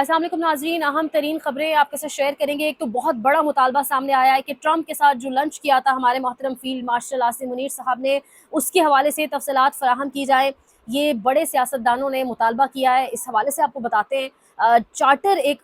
अस्सलाम वालेकुम नाज़रीन, अहम तरीन खबरें आपके साथ शेयर करेंगे। एक तो बहुत बड़ा मुतालबा सामने आया है कि ट्रंप के साथ जो लंच किया था हमारे मोहतरम फील्ड मार्शल आसिम मुनीर साहब ने, उसके हवाले से तफसीलात फराहम की जाए। ये बड़े सियासतदानों ने मुतालबा किया है, इस हवाले से आपको बताते हैं। चार्टर एक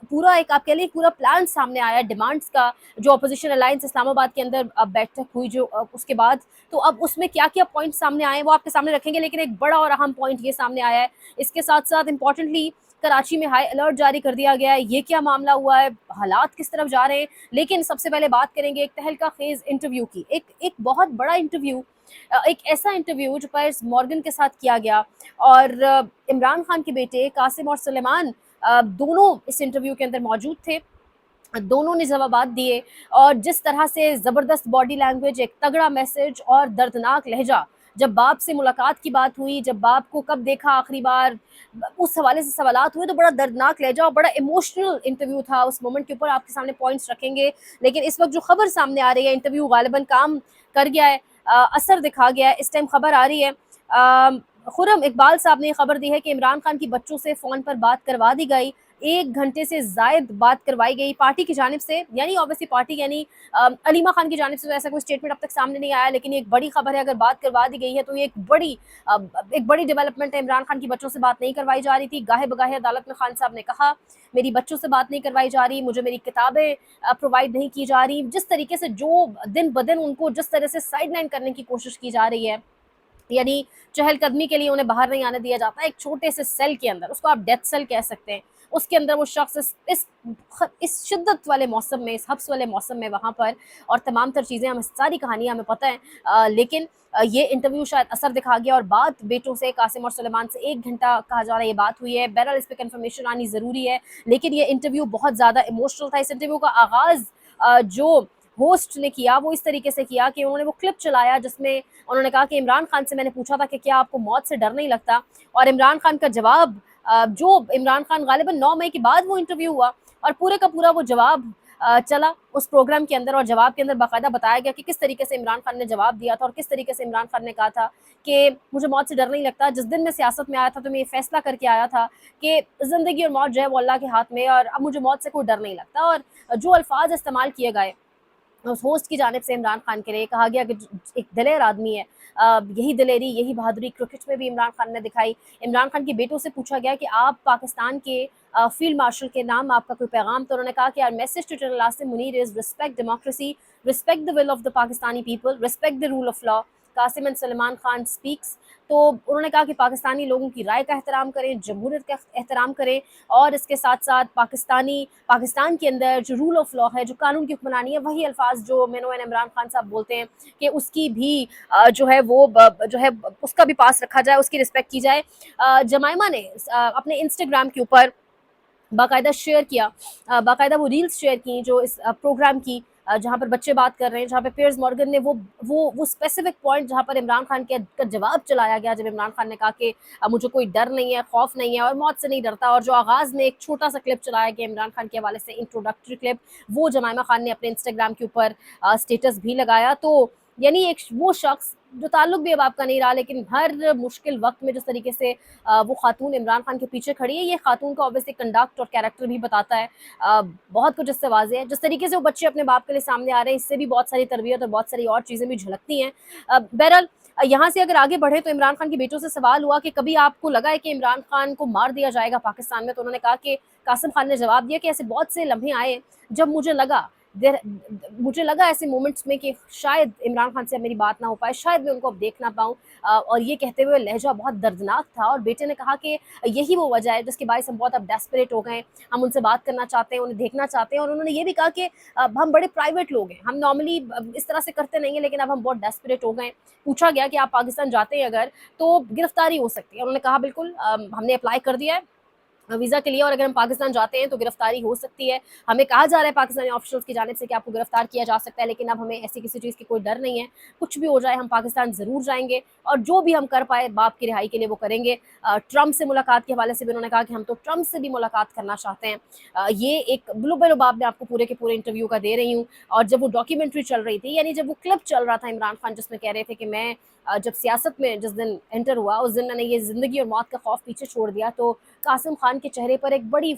आप कह लें पूरा प्लान सामने आया है डिमांड्स का, जो अपोजिशन अलायंस इस्लामाबाद के अंदर बैठक हुई जो उसके बाद। तो अब उसमें क्या क्या पॉइंट सामने आए वो आपके सामने रखेंगे, लेकिन एक बड़ा और अहम पॉइंट ये सामने आया है। इसके साथ साथ इंपॉर्टेंटली कराची में हाई अलर्ट जारी कर दिया गया है। ये क्या मामला हुआ है, हालात किस तरफ जा रहे हैं। लेकिन सबसे पहले बात करेंगे एक तहलका खेज इंटरव्यू की। एक बहुत बड़ा इंटरव्यू, एक ऐसा इंटरव्यू जो पायर्स मॉर्गन के साथ किया गया, और इमरान खान के बेटे कासिम और सुलेमान दोनों इस इंटरव्यू के अंदर मौजूद थे। दोनों ने जवाबात दिए, और जिस तरह से ज़बरदस्त बॉडी लैंग्वेज, एक तगड़ा मैसेज और दर्दनाक लहजा। जब बाप से मुलाकात की बात हुई, जब बाप को कब देखा आखिरी बार, उस हवाले से सवालात हुए, तो बड़ा दर्दनाक लहजा और बड़ा इमोशनल इंटरव्यू था। उस मोमेंट के ऊपर आपके सामने पॉइंट्स रखेंगे। लेकिन इस वक्त जो खबर सामने आ रही है, इंटरव्यू गालिबन काम कर गया है, असर दिखा गया है। इस टाइम खबर आ रही है, खुर्रम इकबाल साहब ने खबर दी है कि इमरान खान की बच्चों से फ़ोन पर बात करवा दी गई। 1 घंटे से ज़ायद बात करवाई गई पार्टी की जानिब से, यानी ऑब्वियसली पार्टी यानी अलीमा खान की जानिब से तो ऐसा कोई स्टेटमेंट अब तक सामने नहीं आया, लेकिन एक बड़ी खबर है। अगर बात करवा दी गई है तो ये अ, एक बड़ी डेवलपमेंट है। इमरान खान की बच्चों से बात नहीं करवाई जा रही थी। गाहे बगाहे अदालत में खान साहब ने कहा, मेरी बच्चों से बात नहीं करवाई जा रही, मुझे मेरी किताबें प्रोवाइड नहीं की जा रही। जिस तरीके से जो दिन ब दिन उनको जिस तरह से साइड लाइन करने की कोशिश की जा रही है, यानी चहलकदमी के लिए उन्हें बाहर नहीं आने दिया जाता। एक छोटे से सेल के अंदर, उसको आप डेथ सेल कह सकते हैं, उसके अंदर वो शख्स इस शिद्दत वाले मौसम में, इस हब्स वाले मौसम में वहाँ पर, और तमाम तर चीज़ें हमें, सारी कहानियाँ हमें पता है। लेकिन ये इंटरव्यू शायद असर दिखा गया, और बात बेटों से, कासिम और सुलेमान से 1 घंटा कहा जा रहा है ये बात हुई है। बहरहाल इस पर कन्फर्मेशन आनी ज़रूरी है, लेकिन ये इंटरव्यू बहुत ज़्यादा इमोशनल था। इस इंटरव्यू का आगाज़ जो होस्ट ने किया वो इस तरीके से किया कि उन्होंने वो क्लिप चलाया जिसमें उन्होंने कहा कि इमरान खान से मैंने पूछा था कि क्या आपको मौत से डर नहीं लगता, और इमरान खान का जवाब, जो इमरान खान गालिबन 9 मई के बाद वो इंटरव्यू हुआ, और पूरे का पूरा वो जवाब चला उस प्रोग्राम के अंदर, और जवाब के अंदर बाकायदा बताया गया कि किस तरीके से इमरान खान ने जवाब दिया था, और किस तरीके से इमरान खान ने कहा था कि मुझे मौत से डर नहीं लगता। जिस दिन मैं सियासत में आया था तो मैं ये फैसला करके आया था कि ज़िंदगी और मौत जो है वो अल्लाह के हाथ में है, और अब मुझे मौत से कोई डर नहीं लगता। और जो अल्फाज इस्तेमाल किए गए उस होस्ट की जानिब से इमरान खान के लिए, कहा गया कि एक दिलेर आदमी है। यही दिलेरी, यही बहादुरी क्रिकेट में भी इमरान खान ने दिखाई। इमरान खान के बेटों से पूछा गया कि आप पाकिस्तान के फील्ड मार्शल के नाम आपका कोई पैगाम, तो उन्होंने कहा कि our message to general Asim Munir is respect democracy, respect the will of the Pakistani people, respect the rule of law. Qasim and Salman Khan speaks. तो उन्होंने कहा कि पाकिस्तानी लोगों की राय का एहतराम करें, जमहूरियत का एहतराम करें, और इसके साथ साथ पाकिस्तान के अंदर जो रूल ऑफ लॉ है, जो कानून की हुक्मरानी है, वही अल्फाज जो मेनो एंड इमरान खान साहब बोलते हैं कि उसकी भी जो है वो जो है उसका भी पास रखा जाए, उसकी रिस्पेक्ट की जाए। जमाइमा ने अपने इंस्टाग्राम के ऊपर बाकायदा शेयर किया, बाकायदा वो रील्स शेयर की जो इस प्रोग्राम की, जहाँ पर बच्चे बात कर रहे हैं, जहाँ पे पियर्स मॉर्गन ने वो स्पेसिफिक पॉइंट जहाँ पर इमरान खान के का जवाब चलाया गया, जब इमरान खान ने कहा कि मुझे कोई डर नहीं है, खौफ नहीं है, और मौत से नहीं डरता। और जो आगाज़ में एक छोटा सा क्लिप चलाया गया इमरान खान के हवाले से, इंट्रोडक्टरी क्लिप, वो जमाइमा खान ने अपने इंस्टाग्राम के ऊपर स्टेटस भी लगाया। तो यानी एक वो शख्स जो ताल्लुक भी अब आपका नहीं रहा, लेकिन हर मुश्किल वक्त में जिस तरीके से वो खातून इमरान खान के पीछे खड़ी है, ये खातून का ऑब्वियसली कंडक्ट और कैरेक्टर भी बताता है। बहुत कुछ इससे वाज़ेह है। जिस तरीके से वो बच्चे अपने बाप के लिए सामने आ रहे हैं, इससे भी बहुत सारी तरबियत और बहुत सारी और चीज़ें भी झलकती हैं। बहरहाल यहाँ से अगर आगे बढ़े तो इमरान खान के बेटों से सवाल हुआ कि कभी आपको लगा है कि इमरान खान को मार दिया जाएगा पाकिस्तान में, तो उन्होंने कहा कि कासिम खान ने जवाब दिया कि ऐसे बहुत से लम्हे आए जब मुझे लगा ऐसे मोमेंट्स में कि शायद इमरान खान से अब मेरी बात ना हो पाए, शायद मैं उनको अब देख ना पाऊँ। और ये कहते हुए लहजा बहुत दर्दनाक था, और बेटे ने कहा कि यही वो वजह है जिसके बायस हम बहुत अब डेस्परेट हो गए हैं, हम उनसे बात करना चाहते हैं, उन्हें देखना चाहते हैं। और उन्होंने ये भी कहा कि हम बड़े प्राइवेट लोग हैं, हम नॉर्मली इस तरह से करते नहीं हैं, लेकिन अब हम बहुत डेस्परेट हो गए हैं। पूछा गया कि आप पाकिस्तान जाते हैं अगर, तो गिरफ्तारी हो सकती है। उन्होंने कहा बिल्कुल, हमने अप्लाई कर दिया है वीज़ा के लिए, और अगर हम पाकिस्तान जाते हैं तो गिरफ्तारी हो सकती है। हमें कहा जा रहा है पाकिस्तानी ऑफिशियल्स की जानिब से कि आपको गिरफ्तार किया जा सकता है, लेकिन अब हमें ऐसी किसी चीज़ की कोई डर नहीं है। कुछ भी हो जाए हम पाकिस्तान ज़रूर जाएंगे, और जो भी हम कर पाए बाप की रिहाई के लिए वो करेंगे। ट्रंप से मुलाकात के हवाले से भी उन्होंने कहा कि हम तो ट्रंप से भी मुलाकात करना चाहते हैं। ये एक लुब मैं आपको पूरे के पूरे इंटरव्यू का दे रही हूँ। और जब वो डॉक्यूमेंट्री चल रही थी, यानी जब वो क्लिप चल रहा था इमरान खान, जिसमें कह रहे थे कि मैं जब सियासत में जिस दिन एंटर हुआ, उस दिन मैंने ये ज़िंदगी और मौत का खौफ पीछे छोड़ दिया, तो कासिम खान के चेहरे पर एक बड़ी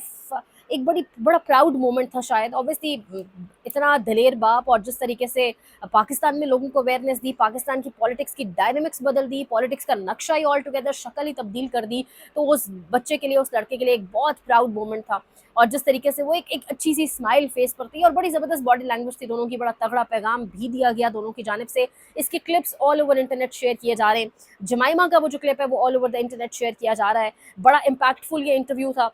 एक बड़ा प्राउड मोमेंट था शायद। ऑब्वियसली इतना दलेर बाप, और जिस तरीके से पाकिस्तान में लोगों को अवेयरनेस दी, पाकिस्तान की पॉलिटिक्स की डायनेमिक्स बदल दी, पॉलिटिक्स का नक्शा ही ऑल टुगेदर शक्ल ही तब्दील कर दी, तो उस बच्चे के लिए, उस लड़के के लिए एक बहुत प्राउड मोमेंट था। और जिस तरीके से वो एक अच्छी सी स्माइल फेस पर थी, और बड़ी ज़बरदस्त बॉडी लैंग्वेज थी दोनों की, बड़ा तगड़ा पैगाम भी दिया गया दोनों की जानिब से। इसके clips all over internet share किए जा रहे हैं। जमाइमा का वो जो क्लिप है वो all over the internet share किया जा रहा है। बड़ा इम्पैक्टफुल ये इंटरव्यू था।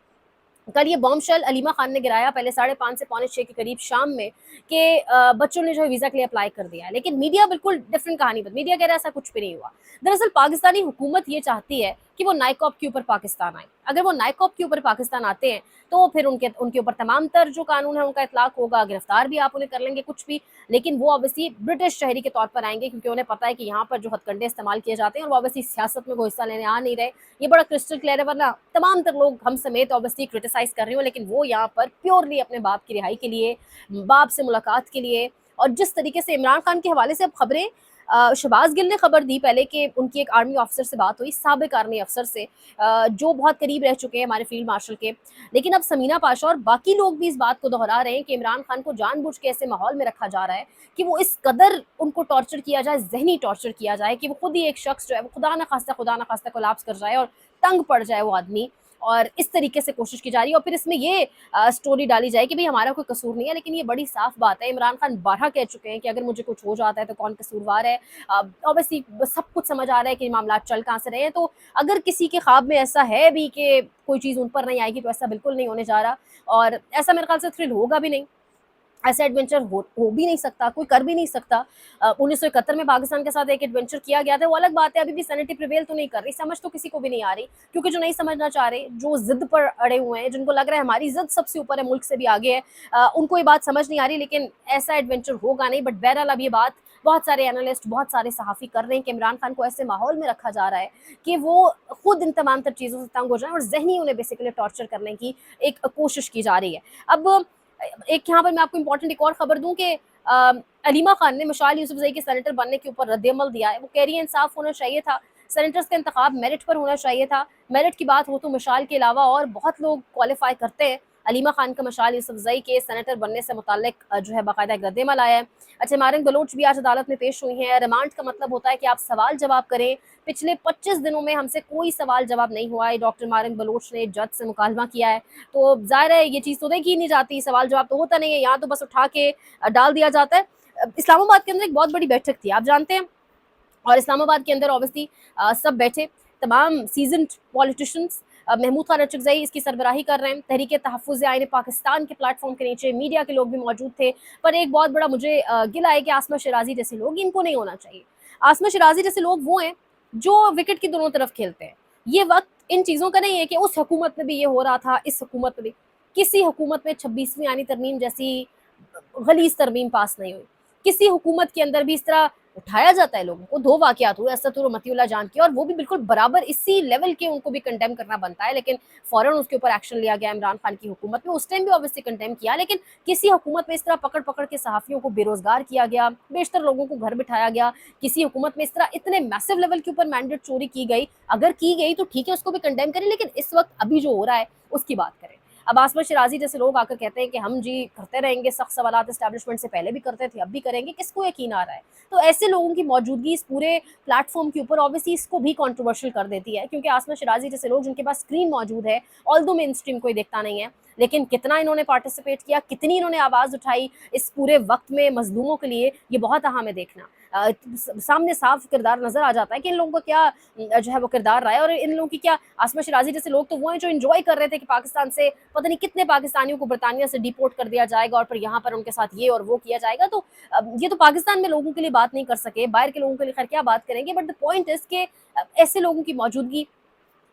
कल ये बॉम्बशेल अलीमा खान ने गिराया पहले 5:30 से 5:45 के करीब शाम में, कि बच्चों ने जो है वीज़ा के लिए अप्लाई कर दिया है। लेकिन मीडिया बिल्कुल डिफरेंट कहानी, पर मीडिया कह रहा है ऐसा कुछ भी नहीं हुआ। दरअसल पाकिस्तानी हुकूमत ये चाहती है कि वो नाइकॉप के ऊपर पाकिस्तान आए। अगर वो नाइकॉप के ऊपर पाकिस्तान आते हैं तो फिर उनके ऊपर तमाम तर जो कानून है उनका इतलाक होगा, गिरफ्तार भी आप उन्हें कर लेंगे, कुछ भी। लेकिन वो ऑब्वियसली ब्रिटिश शहरी के तौर पर आएंगे, क्योंकि उन्हें पता है कि यहाँ पर जो हथकंडे इस्तेमाल किए जाते हैं, और वो ऑब्वियसली सियासत में कोई हिस्सा लेने आ नहीं रहे। ये बड़ा क्रिस्टल क्लियर है, वरना तमाम तर लोग हम समेत ऑब्वियसली क्रिटिसाइज कर रहे हो, लेकिन वो यहाँ पर प्योरली अपने बाप की रिहाई के लिए, बाप से मुलाकात के लिए। और जिस तरीके से इमरान खान के हवाले से अब खबरें, शहबाज गिल ने खबर दी पहले कि उनकी एक आर्मी ऑफिसर से बात हुई, साबिक आर्मी अफसर से, जो बहुत करीब रह चुके हैं हमारे फील्ड मार्शल के। लेकिन अब समीना पाशा और बाकी लोग भी इस बात को दोहरा रहे हैं कि इमरान खान को जानबूझ के ऐसे माहौल में रखा जा रहा है कि वो इस कदर उनको टॉर्चर किया जाए, जहनी टॉर्चर किया जाए, कि वो खुद ही एक शख्स जो है वो खुदा न खास्ता कोलैप्स कर जाए और तंग पड़ जाए वो आदमी। और इस तरीके से कोशिश की जा रही है, और फिर इसमें ये स्टोरी डाली जाए कि भाई हमारा कोई कसूर नहीं है। लेकिन ये बड़ी साफ बात है, इमरान खान बारहा कह चुके हैं कि अगर मुझे कुछ हो जाता है तो कौन कसूरवार है। ऑब्वियसली सब कुछ समझ आ रहा है कि मामला चल कहाँ से रहे हैं। तो अगर किसी के ख्वाब में ऐसा है भी कि कोई चीज़ उन पर नहीं आएगी, तो ऐसा बिल्कुल नहीं होने जा रहा, और ऐसा मेरे ख्याल से थ्रिल होगा भी नहीं। ऐसा एडवेंचर हो भी नहीं सकता, कोई कर भी नहीं सकता। 1971 में पाकिस्तान के साथ एक एडवेंचर किया गया था, वो अलग बात है। अभी भी सैनिटी प्रिवेल तो नहीं कर रही, समझ तो किसी को भी नहीं आ रही, क्योंकि जो नहीं समझना चाह रहे, जो जिद पर अड़े हुए हैं, जिनको लग रहा है हमारी जिद सबसे ऊपर है, मुल्क से भी आगे है, उनको ये बात समझ नहीं आ रही। लेकिन ऐसा एडवेंचर होगा नहीं। बट बहरहाल अब ये बात बहुत सारे एनालिस्ट, बहुत सारे सहाफ़ी कर रहे हैं कि इमरान खान को ऐसे माहौल में रखा जा रहा है कि वो खुद इन तमाम तर चीज़ों से तंग हो जाएं, और ज़हनी उन्हें बेसिकली टॉर्चर करने की एक कोशिश की जा रही है। अब एक यहाँ पर मैं आपको इम्पोर्टेंट एक और खबर दूं कि अलीमा खान ने मशाल यूसुफजई के सेनेटर बनने के ऊपर रद्द-ए-अमल दिया है। वो कह रही है इंसाफ होना चाहिए था, सेनेटर्स का इंतखाब मेरिट पर होना चाहिए था। मेरिट की बात हो तो मशाल के अलावा और बहुत लोग क्वालिफाई करते हैं। अलीमा खान का मशाल यूसुफजई के सेनेटर बनने से मुताल्लिक जो है बाकायदा एक रद्द-ए-अमल आया है। अच्छा, मारिन बलोच भी आज अदालत में पेश हुई हैं। रिमांड का मतलब होता है कि आप सवाल जवाब करें। पिछले 25 दिनों में हमसे कोई सवाल जवाब नहीं हुआ है, डॉक्टर मारिन बलोच ने जज से मुकालमा किया है। तो ज़ाहिर है ये चीज़ तो देखी ही नहीं जाती, सवाल जवाब तो होता नहीं है, यहाँ तो बस उठा के डाल दिया जाता है। इस्लामाबाद के अंदर एक बहुत बड़ी बैठक थी, आप जानते हैं, और इस्लामाबाद के अंदर ऑब्वियसली सब बैठे, तमाम सीजन्ड पॉलिटिशियंस। महमूद खान अचकज़ई इसकी सरबराही कर रहे हैं। तहरीक तहफ़्फ़ुज़ आईन पाकिस्तान के प्लेटफॉर्म के नीचे मीडिया के लोग भी मौजूद थे। पर एक बहुत बड़ा मुझे गिला है कि आसमा शराजी जैसे लोग, इनको नहीं होना चाहिए। आसमा शराजी जैसे लोग वो हैं जो विकेट की दोनों तरफ खेलते हैं। ये वक्त इन चीज़ों का नहीं है कि उस हुकूमत में भी ये हो रहा था, इस हुकूमत में भी। किसी हुकूमत में 26वीं आईनी तरमीम जैसी गलीज़ तरमीम पास नहीं हुई। किसी हुकूमत के अंदर भी इस तरह उठाया जाता है लोगों को। 2 वाक़यात हुए असदुर और मतीउल्लाह जान के, और वो भी बिल्कुल बराबर इसी लेवल के, उनको भी कंडेम करना बनता है। लेकिन फ़ौरन उसके ऊपर एक्शन लिया गया इमरान खान की हुकूमत में। उस टाइम भी ऑब्वियसली कंडेम किया, लेकिन किसी हुकूमत में इस तरह पकड़-पकड़ के सहाफ़ियों को बेरोज़गार किया गया, बेशतर लोगों को घर बिठाया गया। किसी हुकूमत में इस तरह इतने मैसिव लेवल के ऊपर मैंडेट चोरी की गई, अगर की गई तो ठीक है, उसको भी कंडेम करें, लेकिन इस वक्त अभी जो हो रहा है उसकी बात करें। अब आसमा शराजी जैसे लोग आकर कहते हैं कि हम जी करते रहेंगे, सख्त सवालात एस्टैब्लिशमेंट से पहले भी करते थे, अब भी करेंगे, किसको यकीन आ रहा है? तो ऐसे लोगों की मौजूदगी इस पूरे प्लेटफॉर्म के ऊपर ऑब्वियसली इसको भी कंट्रोवर्शियल कर देती है, क्योंकि आसमा शराजी जैसे लोग जिनके पास स्क्रीन मौजूद है, ऑल्दो मेन स्ट्रीम कोई देखता नहीं है, लेकिन कितना इन्होंने पार्टिसिपेट किया, कितनी इन्होंने आवाज़ उठाई इस पूरे वक्त में मजलूमों के लिए, ये बहुत अहम है देखना। सामने साफ किरदार नजर आ जाता है कि इन लोगों का क्या जो है वो किरदार रहा है, और इन लोगों की क्या। आसमा शराजी जैसे लोग तो वो हैं जो इंजॉय कर रहे थे कि पाकिस्तान से पता नहीं कितने पाकिस्तानियों को बरतानिया से डिपोर्ट कर दिया जाएगा, और फिर यहाँ पर उनके साथ ये और वो किया जाएगा। तो ये तो पाकिस्तान में लोगों के लिए बात नहीं कर सके, बाहर के लोगों के लिए खैर क्या बात करेंगे। बट द पॉइंट इज के ऐसे लोगों की मौजूदगी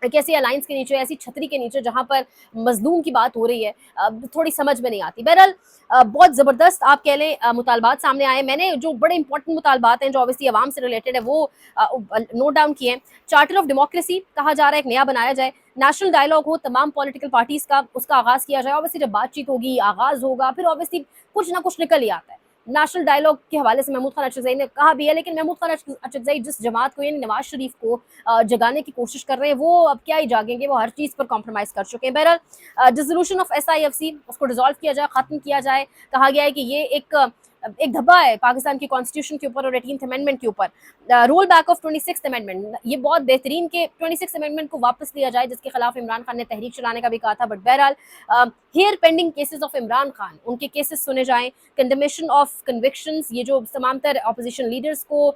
एक ऐसी अलायंस के नीचे, ऐसी छतरी के नीचे जहाँ पर मजलूम की बात हो रही है, थोड़ी समझ में नहीं आती। बहरहाल बहुत ज़बरदस्त आप कह लें मुतालबात सामने आए। मैंने जो बड़े इंपॉर्टेंट मुतालबात हैं जो ऑब्वियसली आवाम से रिलेटेड है वो नोट डाउन किए हैं। चार्टर ऑफ डेमोक्रेसी कहा जा रहा है एक नया बनाया जाए, नेशनल डायलॉग हो तमाम पॉलिटिकल पार्टीज़ का, उसका आगाज़ किया जाए। ऑब्वियसली जब बातचीत होगी, आगाज़ होगा, फिर ऑब्वियसली कुछ ना कुछ निकल ही आता है। नेशनल डायलॉग के हवाले से महमूद खान अचरजई ने कहा भी है, लेकिन महमूद खान अचरजई जिस जमात को यानी नवाज शरीफ को जगाने की कोशिश कर रहे हैं, वो अब क्या ही जागेंगे, वो हर चीज़ पर कॉम्प्रोमाइज़ कर चुके हैं। बहरहाल डिसोल्यूशन ऑफ SIFC उसको डिसॉल्व किया जाए, ख़त्म किया जाए। कहा गया है कि ये एक धब्बा है पाकिस्तान की कॉन्स्टिट्यूशन के ऊपर और 18th अमेंडमेंट के ऊपर। Roll back of 26th amendment, ये बहुत बेहतरीन के 26th अमेंडमेंट को वापस लिया जाए, जिसके खिलाफ इमरान खान ने तहरीक चलाने का भी कहा था। बट बहरहाल here pending cases of Imran Khan, उनके केसेस सुने जाएं, कंडमेशन ऑफ कन्विक्शंस, ये जो तमाम तर अपोजिशन लीडर्स को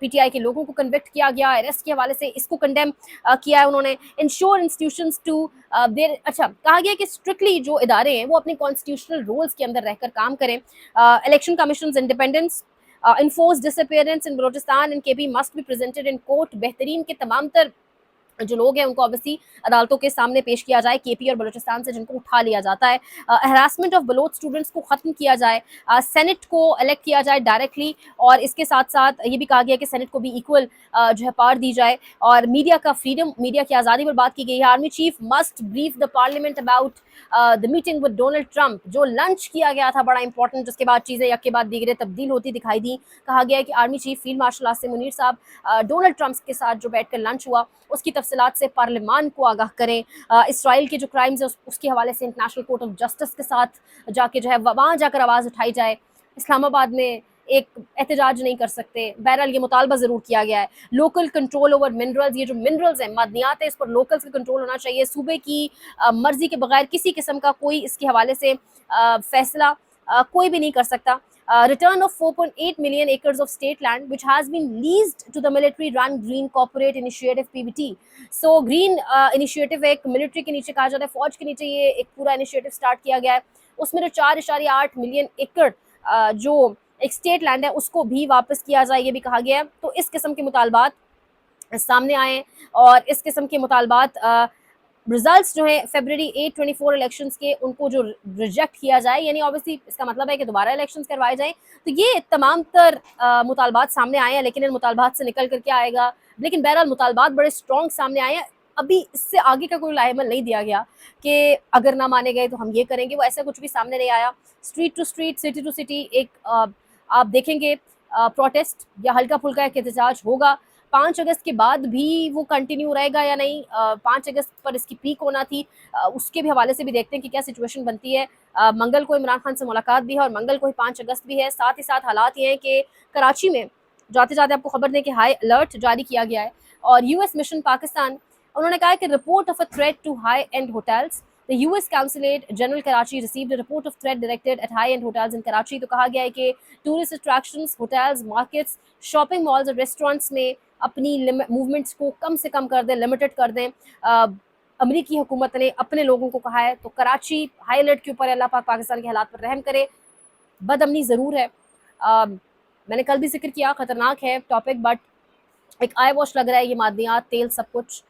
PTI के लोगों को कन्विक्ट किया गया अरेस्ट के हवाले से, इसको कंडेम किया है उन्होंने। इंश्योर इंस्टीट्यूशंस टू देर, अच्छा कहा गया कि स्ट्रिक्टली जो इदारे हैं वो अपने कॉन्स्टिट्यूशनल रूल्स के अंदर रहकर काम करें। Election commission independence, enforced disappearance in Balochistan and KP must be presented in court। बेहतरीन के तमाम तर जो लोग हैं उनको ऑब्वियसली अदालतों के सामने पेश किया जाए, KP और बलूचिस्तान से जिनको उठा लिया जाता है। हरासमेंट ऑफ बलोच स्टूडेंट्स को ख़त्म किया जाए, सेनेट को इलेक्ट किया जाए डायरेक्टली, और इसके साथ साथ ये भी कहा गया कि सेनेट को भी इक्वल जो है पावर दी जाए। और मीडिया का फ्रीडम, मीडिया की आज़ादी पर बात की गई है। Army chief must brief the parliament about the meeting with Donald Trump, जो लंच किया गया था बड़ा इंपॉर्टेंट, जिसके बाद चीज़ें यक के बाद दीगरे तब्दील होती दिखाई दी। कहा गया है कि army chief field marshal Asim Munir साहब डोनाल्ड ट्रंप के साथ जो बैठकर लंच हुआ उसकी तफसीलात से पार्लियामान को आगाह करें। इसराइल के जो क्राइम्स है उसके हवाले से इंटरनेशनल कोर्ट ऑफ जस्टिस के साथ जाके जो है वहाँ जाकर आवाज़ उठाई जाए। इस्लामाबाद में एक एहतजाज नहीं कर सकते। बहरहाल ये मुतालबा ज़रूर किया गया है। लोकल कंट्रोल ओवर मिनरल्स, ये जो मिनरल्स हैं, मादनियात है, इस पर लोकल्स का कंट्रोल होना चाहिए। सूबे की मर्जी के बगैर किसी किस्म का कोई इसके हवाले से फैसला कोई भी नहीं कर सकता। Return of 4.8 million acres of state land which has been leased to the military run Green Corporate Initiative PBT। So Green Initiative एक मिलिट्री के नीचे कहा जाता है, फौज के नीचे ये एक पूरा इनिशिएटिव स्टार्ट किया गया है। उसमें जो 4.8 मिलियन एकड़ जो एक स्टेट लैंड है उसको भी वापस किया जाए, ये भी कहा गया है। तो इस किस्म के मुतालबात सामने आए और इस किस्म के मुतालबात रिजल्ट्स जो है फरवरी 8-24 इलेक्शंस के, उनको जो रिजेक्ट किया जाए, यानी ऑब्वियसली इसका मतलब है कि दोबारा इलेक्शंस करवाए जाएं। तो ये तमाम तर मुतालबात सामने आए हैं, लेकिन इन मुतालबात से निकल कर क्या आएगा। लेकिन बहरहाल मुतालबात बड़े स्ट्रॉन्ग सामने आए हैं। अभी इससे आगे का कोई लाएमल नहीं दिया गया कि अगर ना माने गए तो हम ये करेंगे, वो ऐसा कुछ भी सामने नहीं आया। Street to street, city to city एक आप देखेंगे प्रोटेस्ट या हल्का फुल्का एक एहतजाज होगा। 5 अगस्त के बाद भी वो कंटिन्यू रहेगा या नहीं, 5 अगस्त पर इसकी पीक होना थी, उसके भी हवाले से भी देखते हैं कि क्या सिचुएशन बनती है। मंगल को इमरान खान से मुलाकात भी है और मंगल को ही 5 अगस्त भी है। साथ ही साथ हालात ये हैं कि कराची में जाते जाते आपको खबर दें कि हाई अलर्ट जारी किया गया है। और US मिशन पाकिस्तान, उन्होंने कहा है कि report of a threat to high end hotels. The US Consulate General Karachi received a report of threat directed at high-end hotels in Karachi। तो कहा गया है कि tourist attractions, hotels, markets, shopping malls और रेस्टोरेंट्स में अपनी movements को कम से कम कर दें, लिमिटेड कर दें। अमरीकी हुकूमत ने अपने लोगों को कहा है। तो कराची हाई अलर्ट के ऊपर, अल्लाह पाक पाकिस्तान के हालात पर रहम करे। बदअमनी ज़रूर है, मैंने कल भी जिक्र किया, ख़तरनाक है टॉपिक, बट एक आई वॉश लग रहा है। ये मादनियात, तेल, सब कुछ,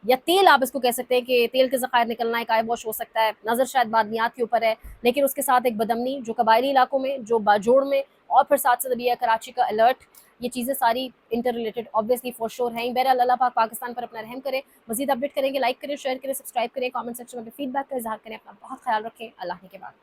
या तेल आप इसको कह सकते हैं कि तेल के ज़खायर निकलना एक आई वॉश हो सकता है। नज़र शायद मादनियात के ऊपर है, लेकिन उसके साथ एक बदअमनी जो कबायली इलाकों में, जो बाजोड़ में, और फिर साथ साथ भी है कराची का अलर्ट। ये चीज़ें सारी inter related obviously for sure हैं। बहरहाल अल्लाह पाक पाकिस्तान पर अपना रहम करे। मज़ीद अपडेट करेंगे, लाइक करें, शेयर करें, सब्सक्राइब करें, कमेंट सेक्शन में फीडबैक का इज़हार करें। अपना बहुत ख्याल रखें। अल्लाह के बाद।